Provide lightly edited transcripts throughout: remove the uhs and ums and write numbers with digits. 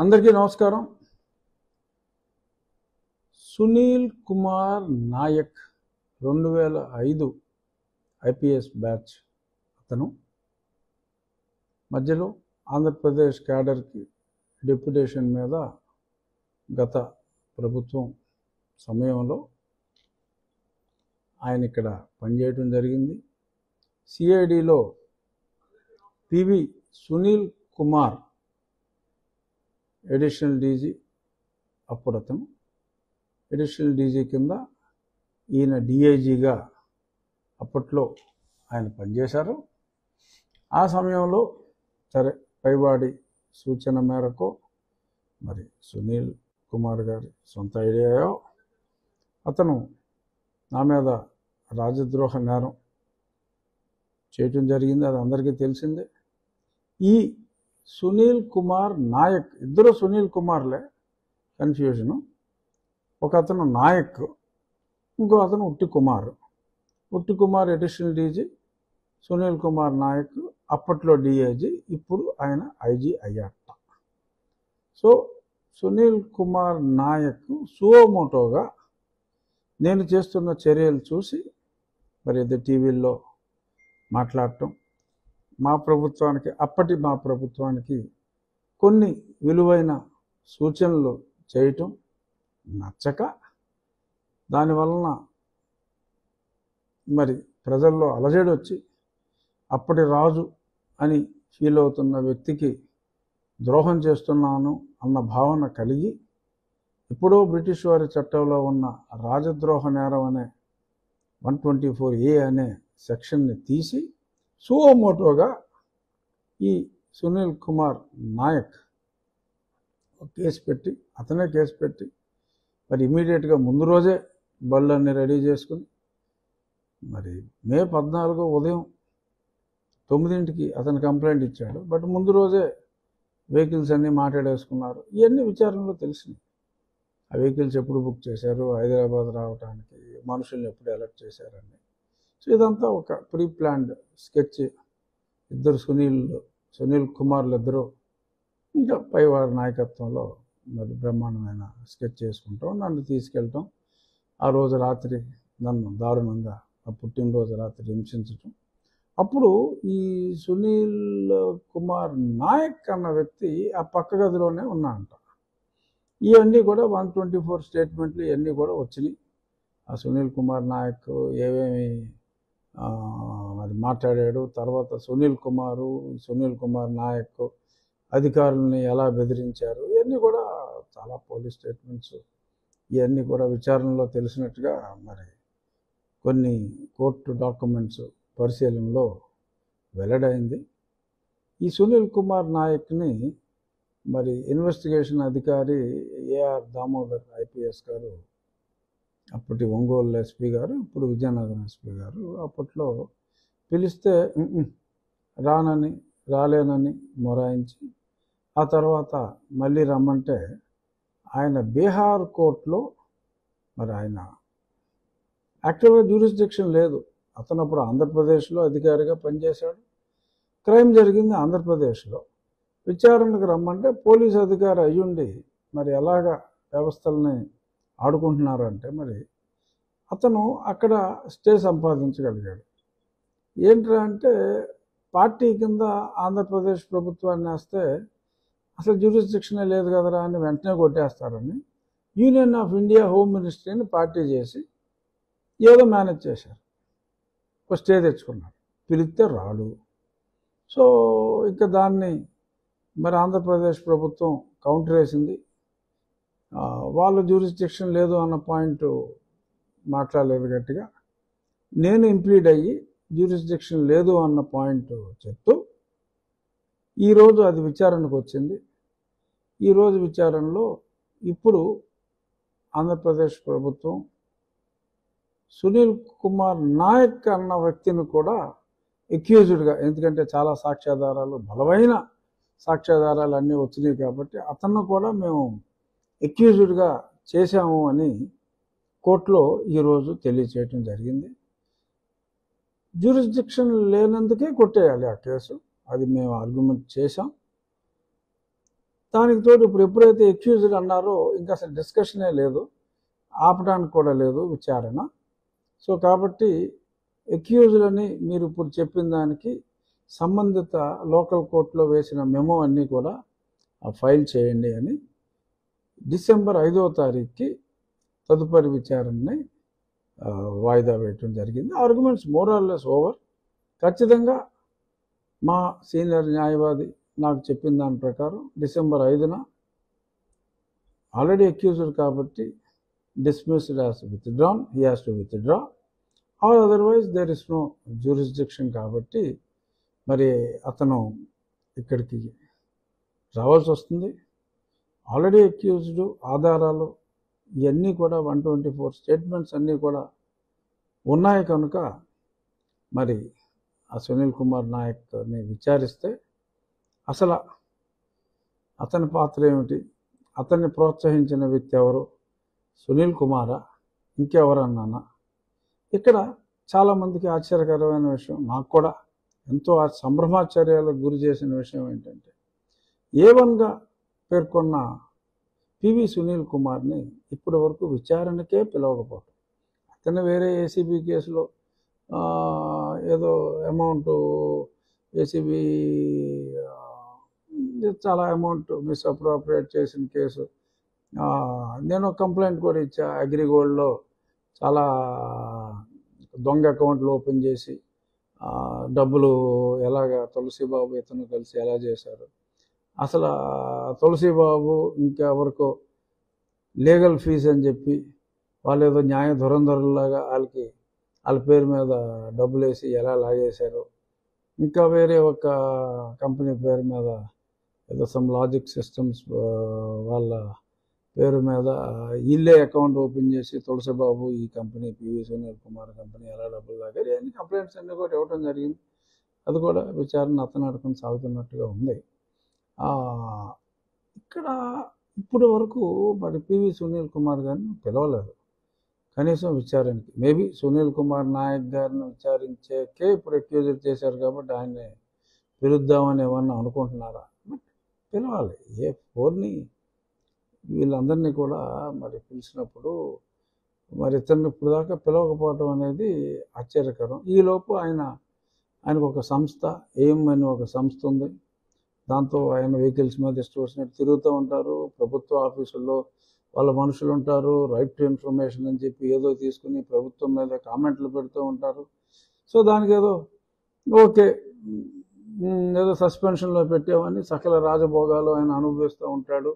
అందరికీ నమస్కారం. Sunil Kumar Nayak 2005 IPS batch. అతను మధ్యలో ఆంధ్రప్రదేశ్ క్యాడర్కి డెప్యుటేషన్ మీద గత ప్రభుత్వం సమయంలో ఆయన ఇక్కడ పనిచేయడం జరిగింది. సిఐడిలో PV Sunil Kumar additional DG, అప్పుడు అతను ఎడిషనల్ డీజీ కింద ఈయన డిఐజీగా అప్పట్లో ఆయన పనిచేశారు. ఆ సమయంలో సరే పైవాడి సూచన మేరకు మరి సునీల్ కుమార్ గారి సొంత ఐడియాయో అతను నా మీద రాజద్రోహ నేరం చేయటం జరిగింది. అది అందరికీ తెలిసిందే. ఈ సునీల్ కుమార్ నాయక్, ఇద్దరు సునీల్ కుమార్లే, కన్ఫ్యూజను. ఒక అతను నాయక్, ఇంకో అతను ఉట్టి కుమార్. ఉట్టి కుమార్ ఎడిషనల్ డీజీ, సునీల్ కుమార్ నాయక్ అప్పట్లో డిఐజీ, ఇప్పుడు ఆయన ఐజీ అయ్యాట. సో సునీల్ కుమార్ నాయక్ సువోమోటోగా నేను చేస్తున్న చర్యలు చూసి మరి ఇది టీవీల్లో మాట్లాడటం, మా ప్రభుత్వానికి కొన్ని విలువైన సూచనలు చేయటం నచ్చక, దానివలన మరి ప్రజల్లో అలజడి వచ్చి అప్పటి రాజు అని ఫీల్ అవుతున్న వ్యక్తికి ద్రోహం చేస్తున్నాను అన్న భావన కలిగి ఎప్పుడో బ్రిటిష్ వారి చట్టంలో ఉన్న రాజద్రోహ నేరం అనే 124A అనే సెక్షన్ని తీసి సువోమోటోగా ఈ సునీల్ కుమార్ నాయక్ కేసు పెట్టి, అతనే కేసు పెట్టి మరి ఇమీడియట్గా ముందు రోజే బళ్ళన్నీ రెడీ చేసుకుని మరి మే 14 ఉదయం 9ంటికి అతను కంప్లైంట్ ఇచ్చాడు. బట్ ముందు రోజే వెహికల్స్ అన్నీ మాట్లాడేసుకున్నారు. ఇవన్నీ విచారణలో తెలిసినాయి. ఆ వెహికల్స్ ఎప్పుడు బుక్ చేశారు, హైదరాబాద్ రావడానికి మనుషుల్ని ఎప్పుడు అలర్ట్ చేశారని. సో ఇదంతా ఒక ప్రీ ప్లాన్డ్ స్కెచ్. ఇద్దరు సునీల్ కుమార్లు ఇద్దరు ఇంకా పైవారి నాయకత్వంలో మరి బ్రహ్మాండమైన స్కెచ్ చేసుకుంటాం, నన్ను తీసుకెళ్ళటం, ఆ రోజు రాత్రి నన్ను దారుణంగా ఆ పుట్టినరోజు రాత్రి హింసించటం. అప్పుడు ఈ సునీల్ కుమార్ నాయక్ అన్న వ్యక్తి ఆ పక్క గదిలోనే ఉన్నాడంట. ఇవన్నీ కూడా 124 స్టేట్మెంట్లు ఇవన్నీ కూడా వచ్చినాయి. ఆ సునీల్ కుమార్ నాయక్ ఏమేమి మరి మాట్లాడాడు, తర్వాత సునీల్ కుమార్ నాయక్ అధికారులని ఎలా బెదిరించారు, ఇవన్నీ కూడా చాలా పోలీస్ స్టేట్మెంట్స్. ఇవన్నీ కూడా విచారణలో తెలిసినట్టుగా మరి కొన్ని కోర్టు డాక్యుమెంట్స్ పరిశీలనలో వెల్లడైంది. ఈ సునీల్ కుమార్ నాయక్ని మరి ఇన్వెస్టిగేషన్ అధికారి ఏఆర్ దామోదర్ ఐపీఎస్ గారు, అప్పటి ఒంగోలు ఎస్పీ గారు, ఇప్పుడు విజయనగరం ఎస్పీ గారు, అప్పట్లో పిలిస్తే రాలేనని మొరాయించి, ఆ తర్వాత మళ్ళీ రమ్మంటే ఆయన బీహార్ కోర్టులో మరి ఆయన యాక్టివ్గా జ్యూరిస్డిక్షన్ లేదు. అతను అప్పుడు ఆంధ్రప్రదేశ్లో అధికారిగా పనిచేశాడు. క్రైమ్ జరిగింది ఆంధ్రప్రదేశ్లో. విచారణకు రమ్మంటే పోలీసు అధికారి అయ్యుండి మరి ఎలాగ వ్యవస్థల్ని ఆడుకుంటున్నారంటే మరి అతను అక్కడ స్టే సంపాదించగలిగాడు. ఏంట్రా అంటే పార్టీ కింద ఆంధ్రప్రదేశ్ ప్రభుత్వాన్ని వేస్తే అసలు జ్యూరిస్డిక్షనే లేదు కదరా అని వెంటనే కొట్టేస్తారని యూనియన్ ఆఫ్ ఇండియా హోమ్ మినిస్ట్రీని పార్టీ చేసి ఏదో మేనేజ్ చేశారు. ఒక స్టే తెచ్చుకున్నాడు, పిలిస్తే రాడు. సో ఇంకా దాన్ని మరి ఆంధ్రప్రదేశ్ ప్రభుత్వం కౌంటర్ వేసింది. వాళ్ళు జ్యూరిస్డిక్షన్ లేదు అన్న పాయింట్ మాట్లాడలేదు గట్టిగా. నేను ఇంప్లీడ్ అయ్యి జ్యూరిస్డిక్షన్ లేదు అన్న పాయింట్ చెప్తూ ఈరోజు అది విచారణకు వచ్చింది. ఈరోజు విచారణలో ఇప్పుడు ఆంధ్రప్రదేశ్ ప్రభుత్వం సునీల్ కుమార్ నాయక్ అన్న వ్యక్తిని కూడా ఎక్యూజ్డ్గా, ఎందుకంటే చాలా సాక్ష్యాధారాలు, బలమైన సాక్ష్యాధారాలు అన్నీ వచ్చినాయి కాబట్టి అతన్ని కూడా మేము ఎక్యూజ్డ్గా చేశాము అని కోర్టులో ఈరోజు తెలియచేయటం జరిగింది. జ్యూరిస్డిక్షన్ లేనందుకే కొట్టేయాలి ఆ కేసు, అది మేము ఆర్గ్యుమెంట్ చేశాం. దానికి తోడు ఇప్పుడు ఎప్పుడైతే అక్యూజ్డ్ అన్నారో ఇంకా అసలు డిస్కషనే లేదు, ఆపడానికి కూడా లేదు విచారణ. సో కాబట్టి అక్యూజ్డ్ అని మీరు ఇప్పుడు చెప్పిన దానికి సంబంధిత లోకల్ కోర్టులో వేసిన మెమో అన్నీ కూడా ఫైల్ చేయండి అని డిసెంబర్ 5వ తారీఖుకి తదుపరి విచారణని వాయిదా వేయటం జరిగింది. Arguments more or less over. ఖచ్చితంగా మా సీనియర్ న్యాయవాది నాకు చెప్పిన దాని ప్రకారం డిసెంబర్ 5న ఆల్రెడీ అక్యూజ్డ్ కాబట్టి dismissed as withdrawn, he has to withdraw or otherwise there is no jurisdiction కాబట్టి మరి అతను ఇక్కడికి రావాల్సి వస్తుంది. ఆల్రెడీ అక్యూజ్డ్, ఆధారాలు ఇవన్నీ కూడా 124 స్టేట్మెంట్స్ అన్నీ కూడా ఉన్నాయి కనుక మరి ఆ సునీల్ కుమార్ నాయక్ని విచారిస్తే అసలు అతని పాత్ర ఏమిటి, అతన్ని ప్రోత్సహించిన వ్యక్తి ఎవరు, సునీల్ కుమారా ఇంకెవరన్నానా? ఇక్కడ చాలామందికి ఆశ్చర్యకరమైన విషయం, నాకు కూడా ఎంతో సంభ్రమాశ్చర్యాలకు గురి చేసిన విషయం ఏంటంటే A1గా పేర్కొన్న పివి సునీల్ కుమార్ని ఇప్పటి వరకు విచారణకే పిలవకపోవటం. అతను వేరే ఏసీబీ కేసులో ఏదో అమౌంట్ ఏసీబీ చాలా అమౌంట్ మిస్అప్రోప్రియేట్ చేసిన కేసు, నేను కంప్లైంట్ కూడా ఇచ్చా. అగ్రిగోల్డ్లో చాలా దొంగ అకౌంట్లు ఓపెన్ చేసి డబ్బులు ఎలాగ తులసిబాబు ఇతను కలిసి ఎలా చేశారు, అసలు తులసిబాబు ఇంకెవరికో లీగల్ ఫీజు అని చెప్పి వాళ్ళు ఏదో న్యాయ ధురంధరులాగా వాళ్ళ పేరు మీద డబ్బులు వేసి ఎలా లాగేశారు, ఇంకా వేరే ఒక కంపెనీ పేరు మీద ఏదో సమ్ లాజిక్ సిస్టమ్స్ వాళ్ళ పేరు మీద వీళ్ళే అకౌంట్ ఓపెన్ చేసి తులసిబాబు ఈ company PV Sunil Kumar company ఎలా డబ్బులు లాగారు అన్ని కంప్లైంట్స్ అన్నీ కూడా ఇవ్వడం జరిగింది. అది కూడా విచారణ అతను అడుగుని సాగుతున్నట్టుగా ఉంది. ఇక్కడ ఇప్పటి వరకు మరి పివి సునీల్ కుమార్ గారిని పిలవలేదు కనీసం విచారణకి. మేబీ సునీల్ కుమార్ నాయక్ గారిని విచారించేకే ఇప్పుడు అక్యూజ్డ్ చేశారు కాబట్టి ఆయన్ని పిలుద్దామని ఏమన్నా అనుకుంటున్నారా? బట్ పిలవాలి. A4ని వీళ్ళందరినీ కూడా మరి పిలిచినప్పుడు మరి ఇతన్ని ఇప్పుడు దాకా పిలవకపోవటం అనేది ఆశ్చర్యకరం. ఈలోపు ఆయనకు ఒక సంస్థ ఎయిమ్ అని ఒక సంస్థ ఉంది. దాంతో ఆయన వెహికల్స్ మీద ఇష్టం వచ్చినట్టు తిరుగుతూ ఉంటారు. ప్రభుత్వ ఆఫీసుల్లో వాళ్ళ మనుషులు ఉంటారు. రైట్ టు ఇన్ఫర్మేషన్ అని చెప్పి ఏదో తీసుకుని ప్రభుత్వం మీద కామెంట్లు పెడుతూ ఉంటారు. సో దానికి ఏదో ఓకే ఏదో సస్పెన్షన్లో పెట్టామని సకల రాజభోగాలు ఆయన అనుభవిస్తూ ఉంటాడు.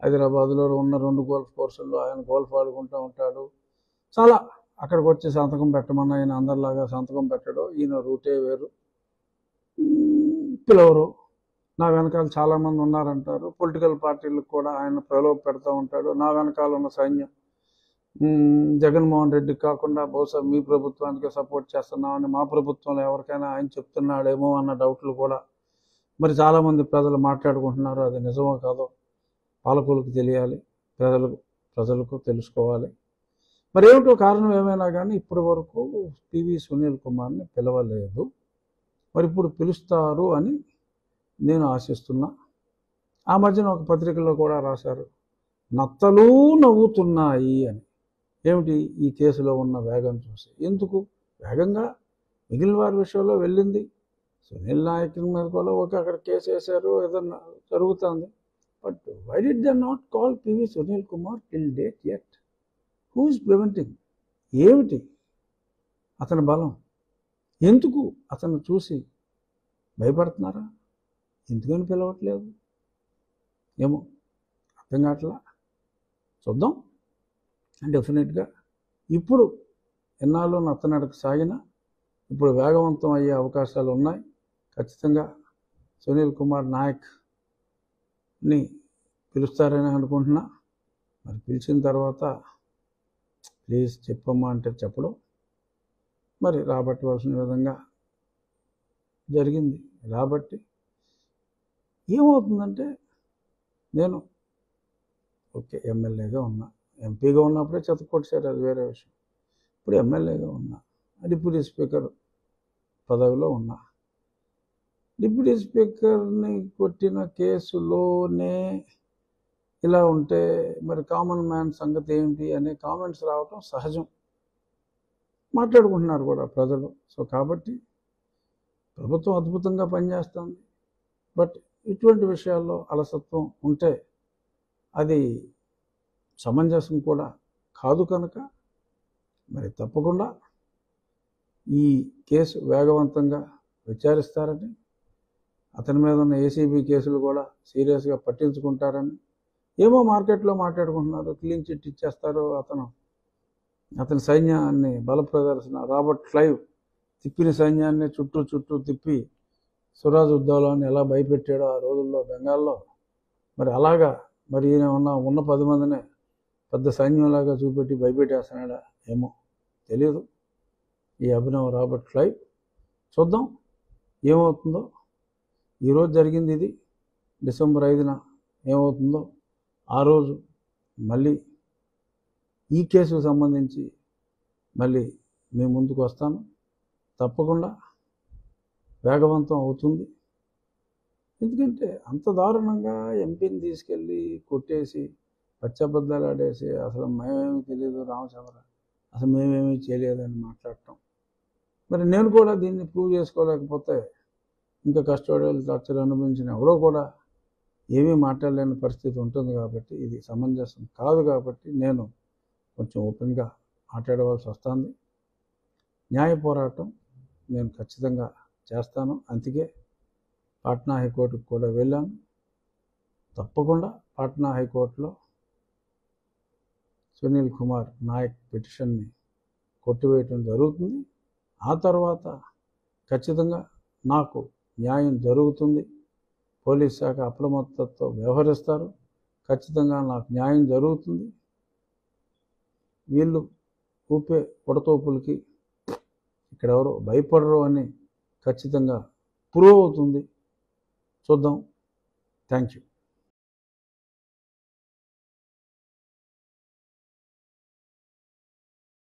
హైదరాబాద్లో ఉన్న 2 గోల్ఫ్ కోర్సుల్లో ఆయన గోల్ఫ్ ఆడుకుంటూ ఉంటాడు. చాలా అక్కడికి వచ్చి సంతకం పెట్టమని ఆయన అందరిలాగా సంతకం పెట్టడం, ఈయన రూటే వేరు, పిలవరు. నా వెనకాల చాలామంది ఉన్నారంటారు. పొలిటికల్ పార్టీలకు కూడా ఆయన ప్రలోభ పెడతా ఉంటాడు. నా వెనకాల ఉన్న సైన్యం జగన్మోహన్ రెడ్డికి కాకుండా బహుశా మీ ప్రభుత్వానికి సపోర్ట్ చేస్తున్నామని మా ప్రభుత్వంలో ఎవరికైనా ఆయన చెప్తున్నాడేమో అన్న డౌట్లు కూడా మరి చాలామంది ప్రజలు మాట్లాడుకుంటున్నారు. అది నిజమో కాదో పాలకులకు తెలియాలి, ప్రజలకు తెలుసుకోవాలి. మరి ఏమిటో కారణం ఏమైనా కానీ ఇప్పటి వరకు పివి సునీల్ కుమార్ని పిలవలేదు. మరి ఇప్పుడు పిలుస్తారు అని నేను ఆశిస్తున్నా. ఆ మధ్యన ఒక పత్రికలో కూడా రాశారు, నత్తలు నవ్వుతున్నాయి అని. ఏమిటి ఈ కేసులో ఉన్న వేగం చూసి? ఎందుకు వేగంగా మిగిలిన వారి విషయంలో వెళ్ళింది, సునీల్ నాయక్ మీద కూడా అక్కడ కేసు వేశారు, ఏదన్నా జరుగుతుంది. But why did they not call PV Sunil Kumar till date yet? Who is preventing? ఏమిటి అతని బలం? ఎందుకు అతను చూసి భయపడుతున్నారా? ఎందుకని పిలవట్లేదు ఏమో అర్థం కావట్లా. చూద్దాం. డెఫినెట్గా ఇప్పుడు ఎన్నాళ్ళు నత్తనడక సాగినా ఇప్పుడు వేగవంతం అయ్యే అవకాశాలు ఉన్నాయి. ఖచ్చితంగా సునీల్ కుమార్ నాయక్ని పిలుస్తారని అనుకుంటున్నా. మరి పిలిచిన తర్వాత ప్లీజ్ చెప్పమ్మా అంటే చెప్పడం, మరి రాబట్టవలసిన విధంగా జరిగింది. రాబట్టి ఏమవుతుందంటే నేను ఓకే ఎమ్మెల్యేగా ఉన్నా, ఎంపీగా ఉన్నప్పుడే చెత్తకొట్టేశారు, అది వేరే విషయం. ఇప్పుడు ఎమ్మెల్యేగా ఉన్నా, డిప్యూటీ స్పీకర్ పదవిలో ఉన్నా. డిప్యూటీ స్పీకర్ని కొట్టిన కేసులోనే ఇలా ఉంటే మరి కామన్ మ్యాన్ సంగతి ఏమిటి అనే కామెంట్స్ రావటం సహజం. మాట్లాడుకుంటున్నారు కూడా ప్రజలు. సో కాబట్టి ప్రభుత్వం అద్భుతంగా పనిచేస్తుంది. బట్ ఇటువంటి విషయాల్లో అలసత్వం ఉంటే అది సమంజసం కూడా కాదు. కనుక మరి తప్పకుండా ఈ కేసు వేగవంతంగా విచారిస్తారని, అతని మీద ఉన్న ఏసీబీ కేసులు కూడా సీరియస్గా పట్టించుకుంటారని, ఏమో మార్కెట్లో మాట్లాడుకుంటున్నారు, క్లీన్ చిట్ ఇచ్చేస్తారు, అతని సైన్యాన్ని బల ప్రదర్శన, రాబర్ట్ క్లైవ్ తిప్పిన సైన్యాన్ని చుట్టూ తిప్పి సురాజ్ ఉద్దౌలాన్ని ఎలా భయపెట్టాడో ఆ రోజుల్లో బెంగాల్లో, మరి అలాగా మరి ఈయన ఉన్న 10 మందినే పెద్ద సైన్యంలాగా చూపెట్టి భయపెట్టేస్తున్నాడా ఏమో తెలియదు ఈ అభినవ్ రాబర్ట్ క్లైవ్. చూద్దాం ఏమవుతుందో. ఈరోజు జరిగింది ఇది, డిసెంబర్ 5న ఏమవుతుందో ఆ రోజు మళ్ళీ ఈ కేసుకు సంబంధించి మళ్ళీ మీ ముందుకు వస్తాను. తప్పకుండా వేగవంతం అవుతుంది. ఎందుకంటే అంత దారుణంగా ఎంపీని తీసుకెళ్ళి కొట్టేసి పచ్చబద్దాలు ఆడేసి అసలు మేమేమీ తెలియదు రామచంద్ర, అసలు మేమేమీ చేయలేదని మాట్లాడటం. మరి నేను కూడా దీన్ని ప్రూవ్ చేసుకోలేకపోతే ఇంకా కస్టోడియల్ టార్చర్ అనుభవించిన ఎవరో కూడా ఏమీ మాట్లాడలేని పరిస్థితి ఉంటుంది. కాబట్టి ఇది సమంజసం కాదు. కాబట్టి నేను కొంచెం ఓపెన్గా మాట్లాడవలసి వస్తుంది. న్యాయ పోరాటం నేను ఖచ్చితంగా చేస్తాను. అందుకే పాట్నా హైకోర్టుకు కూడా వెళ్ళాను. తప్పకుండా పాట్నా హైకోర్టులో సునీల్ కుమార్ నాయక్ పిటిషన్ని కొట్టివేయటం జరుగుతుంది. ఆ తర్వాత ఖచ్చితంగా నాకు న్యాయం జరుగుతుంది. పోలీస్ శాఖ అప్రమత్తతో వ్యవహరిస్తారు. ఖచ్చితంగా నాకు న్యాయం జరుగుతుంది. వీళ్ళు ఊపే ఉడతోపులకి ఇక్కడెవరో భయపడరు అని ఖచ్చితంగా ప్రూవ్ అవుతుంది. చూద్దాం. Thank you.